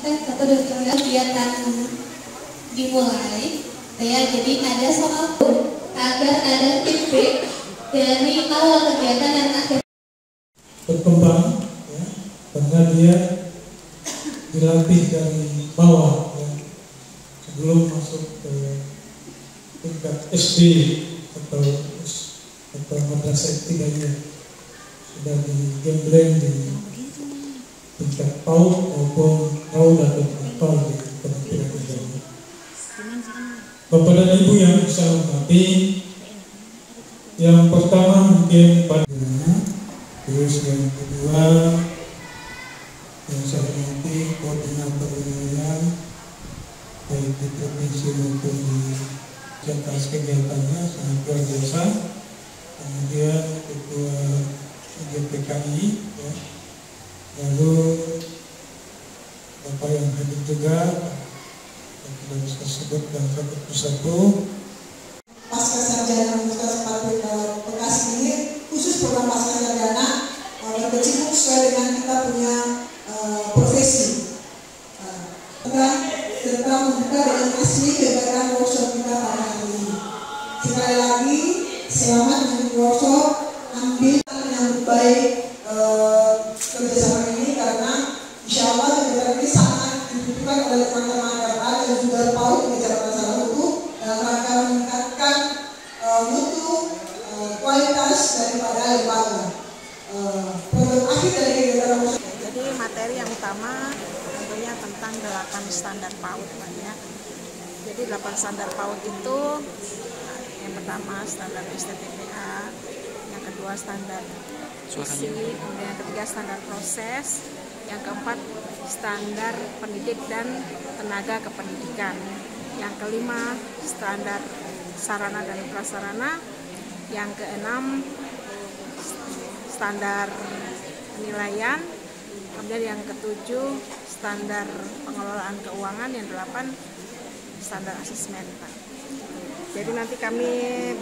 atau kegiatan dimulai ya, jadi ada soal agar ada feedback dari awal kegiatan dan akhir berkembang ya, karena dia dilatih dari bawah ya, sebelum masuk ke tingkat SD atau madrasah ibtidaiyah sudah digembleng di tingkat PAUD maupun PAUD atau TOL di Kementerian Agama. Bapak dan Ibu yang saya hormati, yang pertama mungkin pada terus yang kedua yang saya hormati koordinator wilayah baik di provinsi maupun di Jakarta kegiatannya sangat luar biasa. Kemudian ketua GPKI ya. Lalu Bapak yang hadir juga yang tidak bisa sebut dan satu persatu. Pasca sarjana Universitas Bekasi ini khusus program pasca sarjana berkecimpung sesuai dengan kita punya profesi. Kita membuka dengan asli kegiatan workshop kita pada hari ini. Sekali lagi selamat mengikuti workshop, ambil yang baik kerjasama ini karena insya Allah kegiatan ini sangat dibutuhkan oleh teman-teman RA dan juga PAUD di Jakarta Selatan untuk dalam rangka meningkatkan mutu kualitas daripada lembaga. Program akhir dari kegiatan workshop. Jadi materi yang utama tentunya tentang 8 standar PAUD ya. Jadi 8 standar PAUD itu yang pertama standar STTPA, yang kedua standar isi, kemudian yang ketiga standar proses, yang keempat standar pendidik dan tenaga kependidikan, yang kelima standar sarana dan prasarana, yang keenam standar penilaian, kemudian yang ketujuh standar pengelolaan keuangan, yang delapan standar asesmen. Jadi nanti kami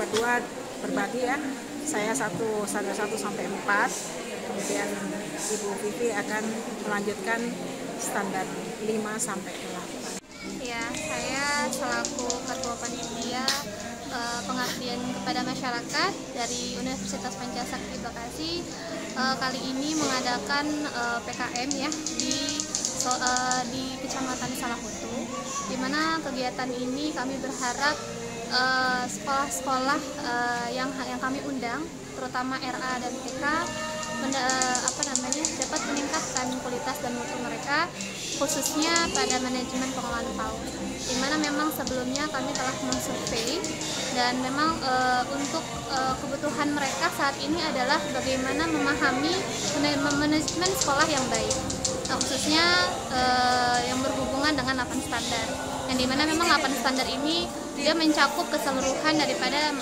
berdua berbagi ya, saya standar 1 sampai 4, kemudian Ibu Vivi akan melanjutkan standar 5 sampai 8. Ya, saya selaku Ketua Panitia Pengabdian kepada Masyarakat dari Universitas Pancasakti Bekasi kali ini mengadakan PKM ya di Kecamatan Salahutu, di mana kegiatan ini kami berharap sekolah-sekolah yang kami undang, terutama RA dan TK, dapat meningkatkan kualitas dan mutu mereka, khususnya pada manajemen pengelolaan PAUD. Di mana memang sebelumnya kami telah mensurvei dan memang untuk kebutuhan mereka saat ini adalah bagaimana memahami manajemen sekolah yang baik, khususnya yang berhubungan dengan 8 standar. Yang dimana memang 8 standar ini dia mencakup keseluruhan daripada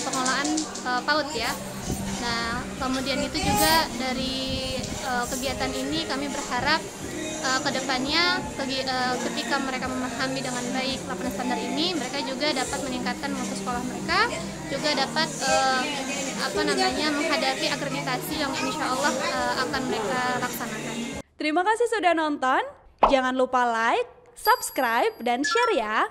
pengelolaan PAUD ya. Nah, kemudian itu juga dari kegiatan ini kami berharap kedepannya ketika mereka memahami dengan baik 8 standar ini, mereka juga dapat meningkatkan mutu sekolah mereka, juga dapat menghadapi akreditasi yang insya Allah akan mereka laksanakan. Terima kasih sudah nonton. Jangan lupa like, subscribe, dan share ya.